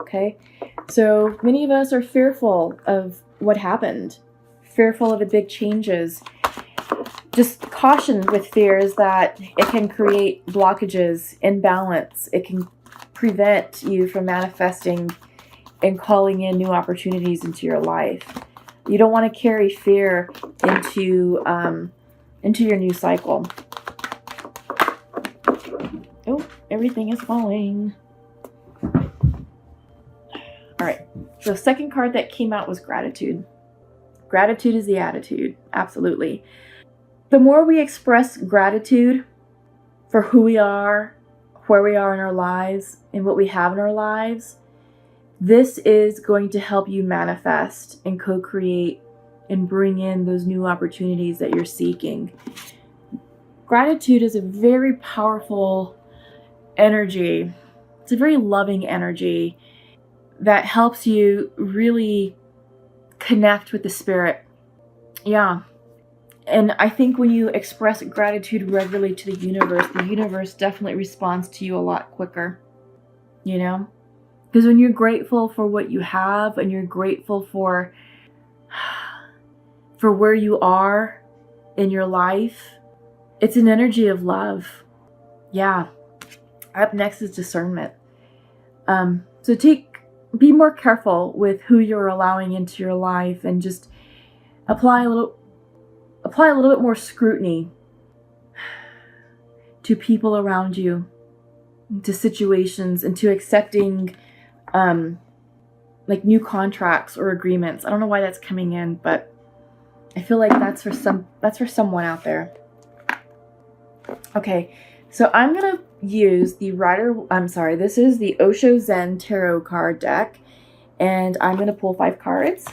Okay? So many of us are fearful of what happened, fearful of the big changes. Just caution with fear is that it can create blockages, imbalance. It can prevent you from manifesting and calling in new opportunities into your life. You don't want to carry fear into your new cycle. Oh, everything is falling. All right. So the second card that came out was gratitude. Gratitude is the attitude. Absolutely. The more we express gratitude for who we are, where we are in our lives, and what we have in our lives, this is going to help you manifest and co-create and bring in those new opportunities that you're seeking. Gratitude is a very powerful energy. It's a very loving energy that helps you really connect with the spirit. Yeah. And I think when you express gratitude regularly to the universe definitely responds to you a lot quicker. You know? Because when you're grateful for what you have and you're grateful for where you are in your life, it's an energy of love. Yeah. Up next is discernment. So be more careful with who you're allowing into your life and just apply a little bit more scrutiny to people around you, to situations, and to accepting like new contracts or agreements. I don't know why that's coming in, but I feel like that's for someone out there. Okay, so I'm gonna use this is the Osho Zen Tarot card deck, and I'm gonna pull 5 cards,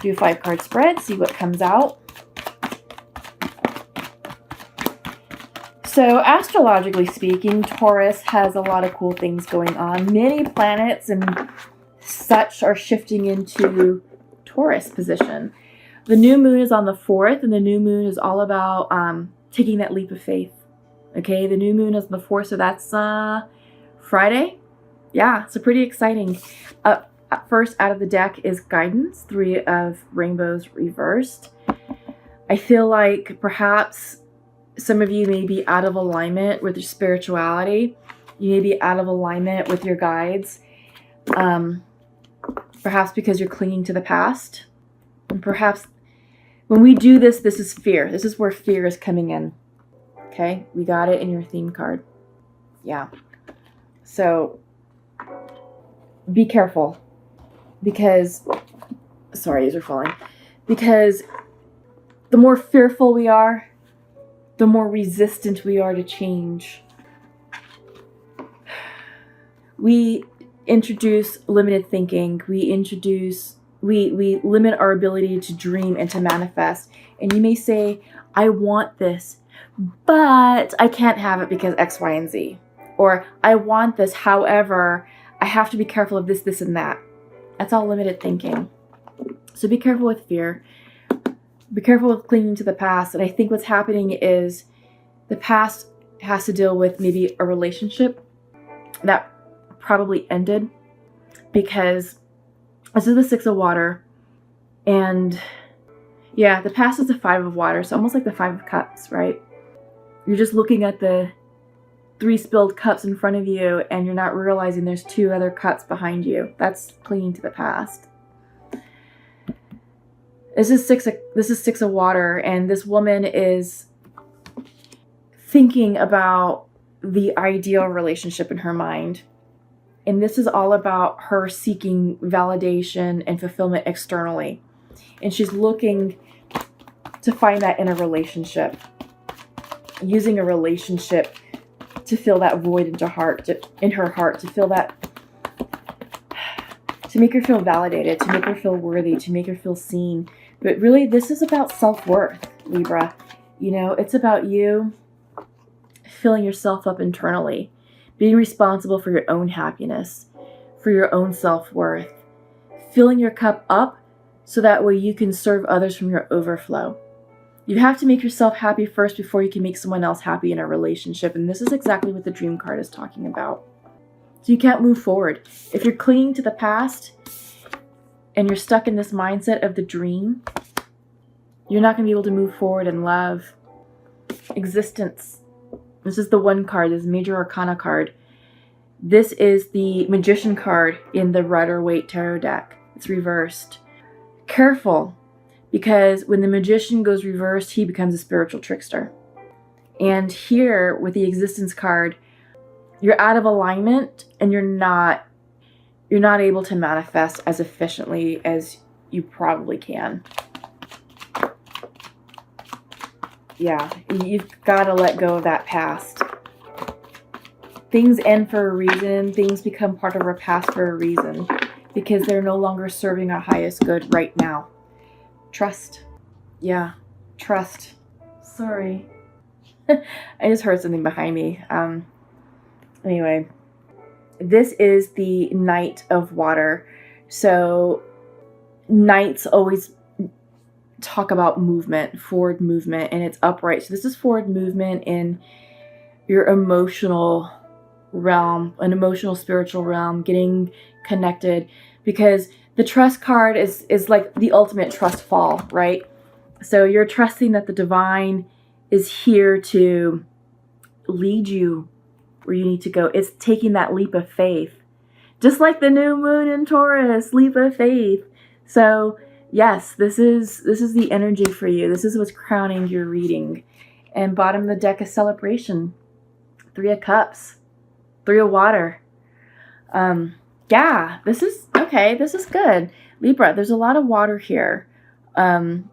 do a 5-card spread, see what comes out. So astrologically speaking, Taurus has a lot of cool things going on. Many planets and such are shifting into Taurus position. The new moon is on the 4th, and the new moon is all about taking that leap of faith. Okay, the new moon is on the 4th, so that's Friday. Yeah, so pretty exciting. First out of the deck is guidance, 3 of rainbows reversed. I feel like perhaps some of you may be out of alignment with your spirituality. You may be out of alignment with your guides. Perhaps because you're clinging to the past. And perhaps when we do this, this is fear. This is where fear is coming in. Okay, we got it in your theme card. Yeah. So be careful. Because, sorry, these are falling. Because the more fearful we are, the more resistant we are to change. We introduce limited thinking. We limit our ability to dream and to manifest. And you may say, I want this, but I can't have it because X, Y, and Z. Or I want this, however, I have to be careful of this, this, and that. That's all limited thinking. So be careful with fear. Be careful with clinging to the past. And I think what's happening is the past has to deal with maybe a relationship that probably ended, because this is the 6 of water. And yeah, the past is the 5 of water. So almost like the 5 of cups, right? You're just looking at the 3 spilled cups in front of you and you're not realizing there's 2 other cups behind you. That's clinging to the past. This is 6 of water, and this woman is thinking about the ideal relationship in her mind. And this is all about her seeking validation and fulfillment externally. And she's looking to find that in a relationship. Using a relationship to fill that void in her heart, to fill that, to make her feel validated, to make her feel worthy, to make her feel seen. But really, this is about self-worth, Libra. You know, it's about you filling yourself up internally, being responsible for your own happiness, for your own self-worth, filling your cup up so that way you can serve others from your overflow. You have to make yourself happy first before you can make someone else happy in a relationship. And this is exactly what the dream card is talking about. So you can't move forward. If you're clinging to the past and you're stuck in this mindset of the dream, you're not going to be able to move forward in love. Existence. This is the one card. This is Major Arcana card. This is the Magician card in the Rider-Waite Tarot deck. It's reversed. Careful, because when the Magician goes reversed, he becomes a spiritual trickster. And here, with the Existence card, you're out of alignment and you're not able to manifest as efficiently as you probably can. Yeah, you've got to let go of that past. Things end for a reason. Things become part of our past for a reason, because they're no longer serving our highest good right now. Trust. Yeah, trust. Sorry. I just heard something behind me. Anyway, this is the Knight of Water. So knights always talk about movement, forward movement, and it's upright. So this is forward movement in your emotional realm, an emotional spiritual realm, getting connected, because the trust card is like the ultimate trust fall, right? So you're trusting that the divine is here to lead you where you need to go. It's taking that leap of faith, just like the new moon in Taurus, leap of faith. So yes, this is the energy for you. This is what's crowning your reading. And bottom of the deck is celebration. 3 of Cups, 3 of Water. Yeah, this is okay. This is good. Libra, there's a lot of water here. So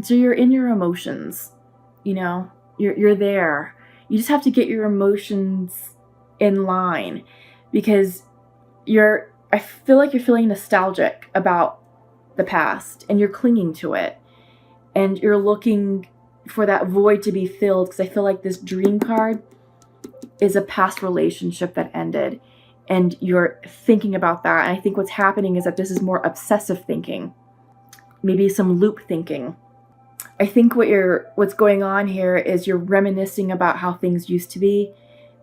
you're in your emotions, you know, you're there. You just have to get your emotions in line, because I feel like you're feeling nostalgic about the past and you're clinging to it and you're looking for that void to be filled, because I feel like this dream card is a past relationship that ended and you're thinking about that. And I think what's happening is that this is more obsessive thinking, maybe some loop thinking. I think what's going on here is you're reminiscing about how things used to be.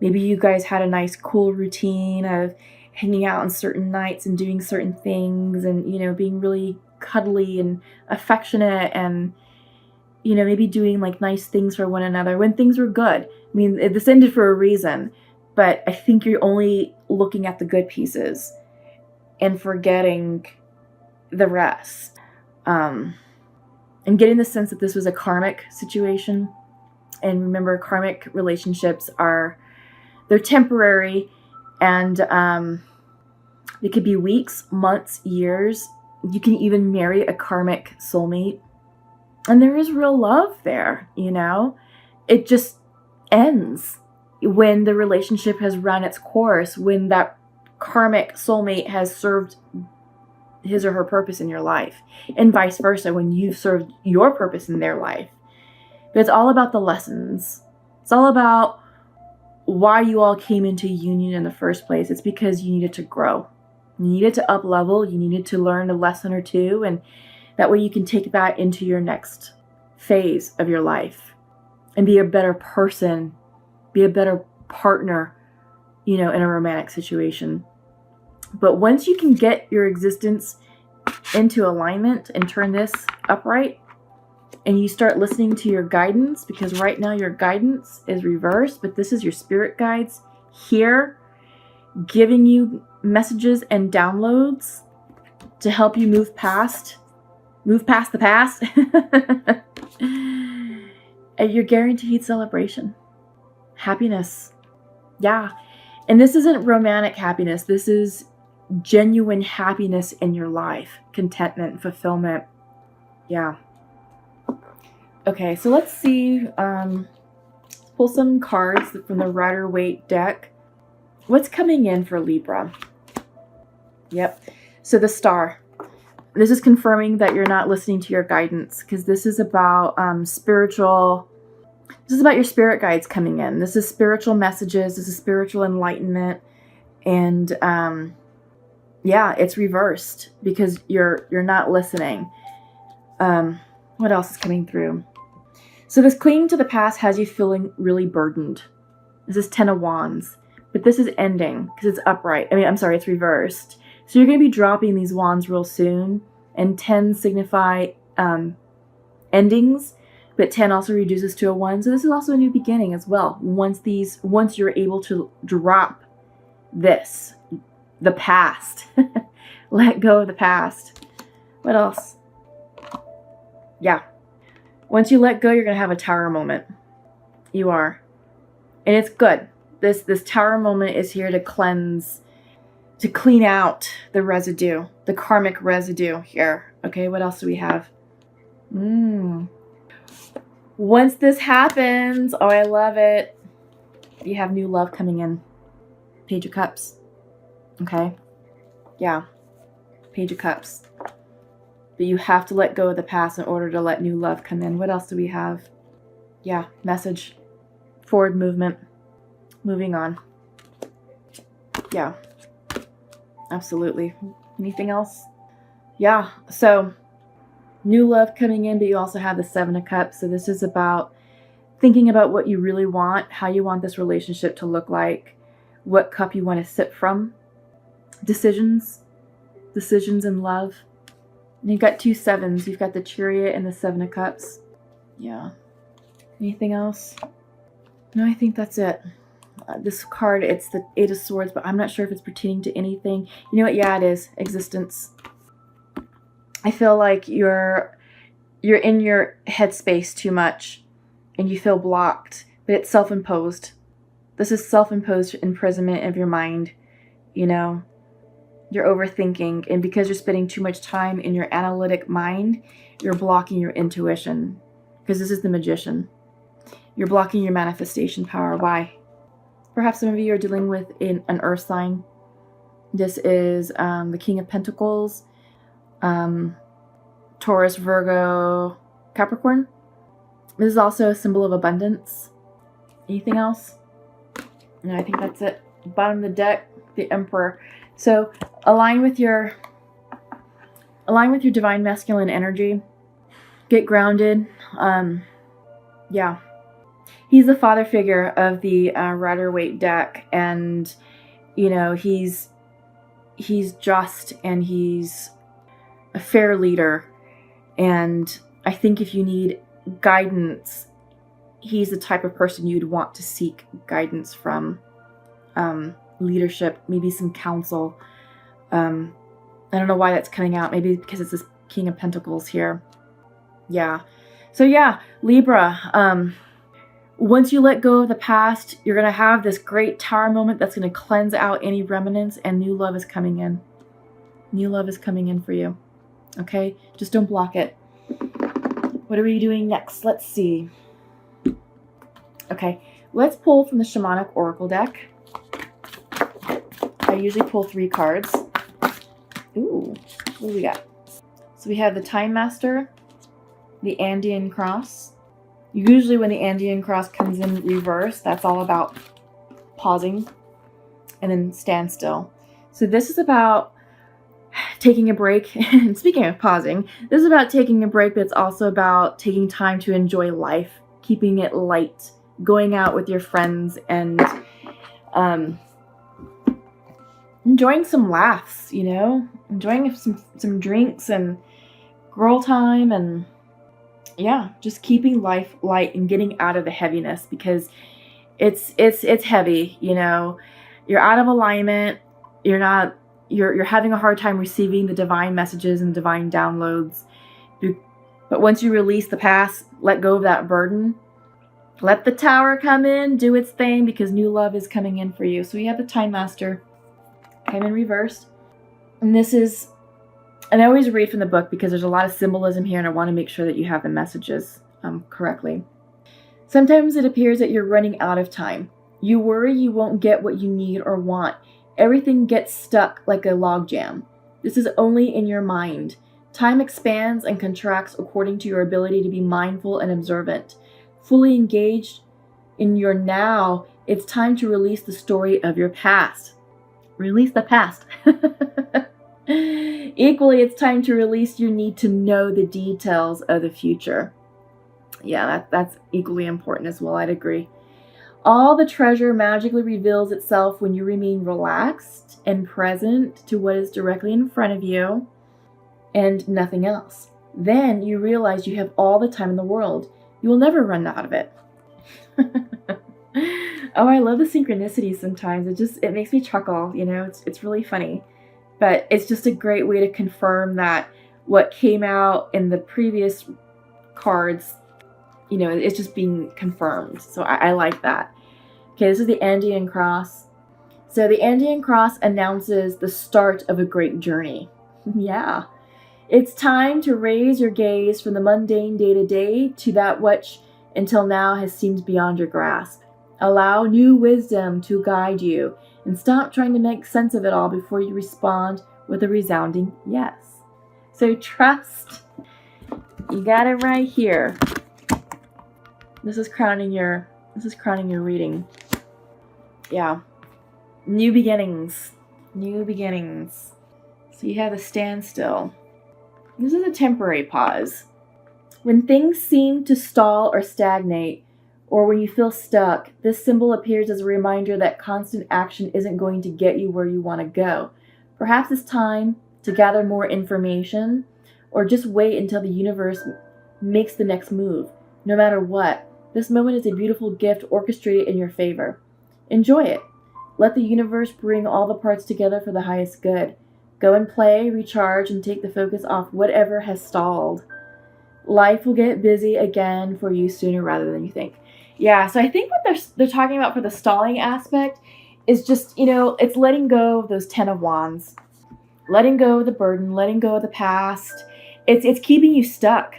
Maybe you guys had a nice cool routine of hanging out on certain nights and doing certain things and, you know, being really cuddly and affectionate and, you know, maybe doing like nice things for one another when things were good. I mean, this ended for a reason, but I think you're only looking at the good pieces and forgetting the rest. And getting the sense that this was a karmic situation. And remember, karmic relationships they're temporary, and they could be weeks, months, years. You can even marry a karmic soulmate. And there is real love there, you know? It just ends when the relationship has run its course, when that karmic soulmate has served his or her purpose in your life, and vice versa when you've served your purpose in their life. But it's all about the lessons. It's all about why you all came into union in the first place. It's because you needed to grow. You needed to up level. You needed to learn a lesson or two, and that way you can take that into your next phase of your life and be a better person, be a better partner, you know, in a romantic situation. But once you can get your existence into alignment and turn this upright, and you start listening to your guidance, because right now your guidance is reversed, but this is your spirit guides here giving you messages and downloads to help you move past the past. And you're guaranteed celebration, happiness. Yeah. And this isn't romantic happiness. This is genuine happiness in your life, contentment, fulfillment. Yeah. Okay, so let's see. Pull some cards from the Rider-Waite deck. What's coming in for Libra? Yep. So the Star. This is confirming that you're not listening to your guidance, because this is about spiritual. This is about your spirit guides coming in. This is spiritual messages. This is spiritual enlightenment, and yeah, it's reversed because you're not listening. What else is coming through? So this clinging to the past has you feeling really burdened. This is 10 of Wands. but this is ending because it's upright. It's reversed. So you're going to be dropping these wands real soon, and 10 signify endings, but 10 also reduces to a 1. So this is also a new beginning as well. Once you're able to drop this, the past, let go of the past. What else? Yeah. Once you let go, you're going to have a tower moment. You are. And it's good. This tower moment is here to cleanse, to clean out the residue, the karmic residue here. Okay, what else do we have? Once this happens, oh, I love it. You have new love coming in. Page of Cups. Okay. Yeah. Page of Cups. But you have to let go of the past in order to let new love come in. What else do we have? Yeah, message. Forward movement. Moving on. Yeah. Absolutely. Anything else? Yeah. So, new love coming in, but you also have the 7 of Cups. So this is about thinking about what you really want, how you want this relationship to look like, what cup you want to sip from. Decisions in love. And you've got 2 7s. You've got the Chariot and the 7 of Cups. Yeah. Anything else? No, I think that's it. This card, it's the 8 of Swords, but I'm not sure if it's pertaining to anything. You know what? Yeah, it is. Existence. I feel like you're in your headspace too much and you feel blocked, but it's self-imposed. This is self-imposed imprisonment of your mind. You know, you're overthinking, and because you're spending too much time in your analytic mind, you're blocking your intuition, because this is the Magician. You're blocking your manifestation power. Why? Perhaps some of you are dealing with an earth sign. This is the King of Pentacles, Taurus, Virgo, Capricorn. This is also a symbol of abundance. Anything else? No, I think that's it. Bottom of the deck, the Emperor. So align with your divine masculine energy. Get grounded. Yeah. He's the father figure of the Rider-Waite deck, and you know, he's just, and he's a fair leader. And I think if you need guidance, he's the type of person you'd want to seek guidance from. Leadership, maybe some counsel. I don't know why that's coming out. Maybe because it's this King of Pentacles here. Yeah. So yeah, Libra. Once you let go of the past, you're going to have this great tower moment that's going to cleanse out any remnants, and new love is coming in. New love is coming in for you. Okay? Just don't block it. What are we doing next? Let's see. Okay. Let's pull from the Shamanic Oracle deck. I usually pull 3 cards. Ooh. What do we got? So we have the Time Master, the Andean Cross. Usually when the Andean Cross comes in reverse, that's all about pausing and then stand still. So this is about taking a break. And speaking of pausing, this is about taking a break, but it's also about taking time to enjoy life, keeping it light, going out with your friends, and enjoying some laughs, you know, enjoying some drinks and girl time, and yeah, just keeping life light and getting out of the heaviness, because it's heavy, you know. You're out of alignment. You're having a hard time receiving the divine messages and divine downloads. But once you release the past, let go of that burden, let the tower come in, do its thing, because new love is coming in for you. So we have the Time Master, came in reverse. And this is, and I always read from the book because there's a lot of symbolism here, and I want to make sure that you have the messages correctly. Sometimes it appears that you're running out of time. You worry you won't get what you need or want. Everything gets stuck like a logjam. This is only in your mind. Time expands and contracts according to your ability to be mindful and observant. Fully engaged in your now, it's time to release the story of your past. Release the past. Equally, it's time to release your need to know the details of the future. Yeah, that's equally important as well, I'd agree. All the treasure magically reveals itself when you remain relaxed and present to what is directly in front of you and nothing else. Then you realize you have all the time in the world. You will never run out of it. Oh, I love the synchronicity sometimes. It makes me chuckle, you know, it's really funny. But it's just a great way to confirm that what came out in the previous cards, you know, it's just being confirmed. So I like that. Okay, this is the Andean Cross. So the Andean Cross announces the start of a great journey. Yeah. It's time to raise your gaze from the mundane day-to-day to that which until now has seemed beyond your grasp. Allow new wisdom to guide you and stop trying to make sense of it all before you respond with a resounding yes. So trust. You got it right here. This is crowning your reading. Yeah. New beginnings. New beginnings. So you have a standstill. This is a temporary pause. When things seem to stall or stagnate, or when you feel stuck, this symbol appears as a reminder that constant action isn't going to get you where you want to go. Perhaps it's time to gather more information, or just wait until the universe makes the next move. No matter what, this moment is a beautiful gift orchestrated in your favor. Enjoy it. Let the universe bring all the parts together for the highest good. Go and play, recharge, and take the focus off whatever has stalled. Life will get busy again for you sooner rather than you think. Yeah, so I think what they're talking about for the stalling aspect is just, you know, it's letting go of those 10 of Wands. Letting go of the burden, letting go of the past. It's keeping you stuck.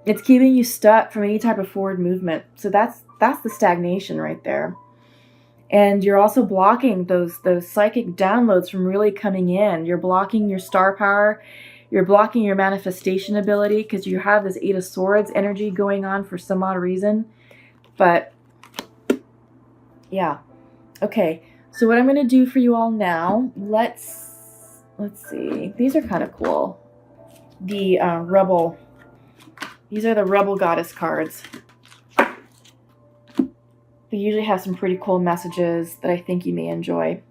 It's keeping you stuck from any type of forward movement. So that's the stagnation right there. And you're also blocking those psychic downloads from really coming in. You're blocking your star power. You're blocking your manifestation ability because you have this 8 of Swords energy going on for some odd reason. But, yeah. Okay, so what I'm going to do for you all now, let's see. These are kind of cool. The Rebel. These are the Rebel Goddess cards. They usually have some pretty cool messages that I think you may enjoy.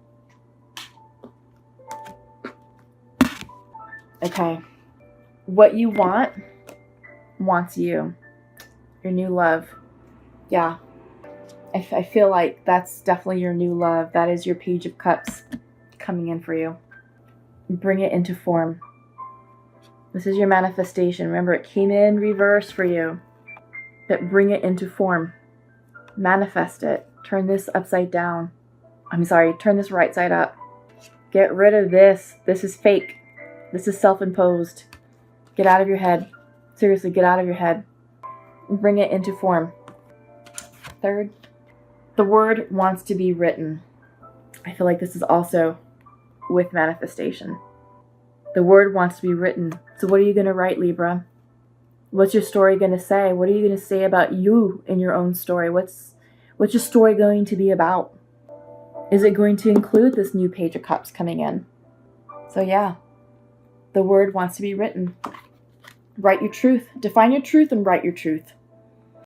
Okay. What you want wants you. Your new love. Yeah. I feel like that's definitely your new love. That is your Page of Cups coming in for you. Bring it into form. This is your manifestation. Remember, it came in reverse for you. But bring it into form. Manifest it. Turn this upside down. I'm sorry, turn this right side up. Get rid of this. This is fake. This is self-imposed. Get out of your head. Seriously, get out of your head. Bring it into form. Third, the word wants to be written. I feel like this is also with manifestation. The word wants to be written. So what are you going to write, Libra? What's your story going to say? What are you going to say about you in your own story? What's your story going to be about? Is it going to include this new Page of Cups coming in? So yeah, the word wants to be written. Write your truth. Define your truth and write your truth.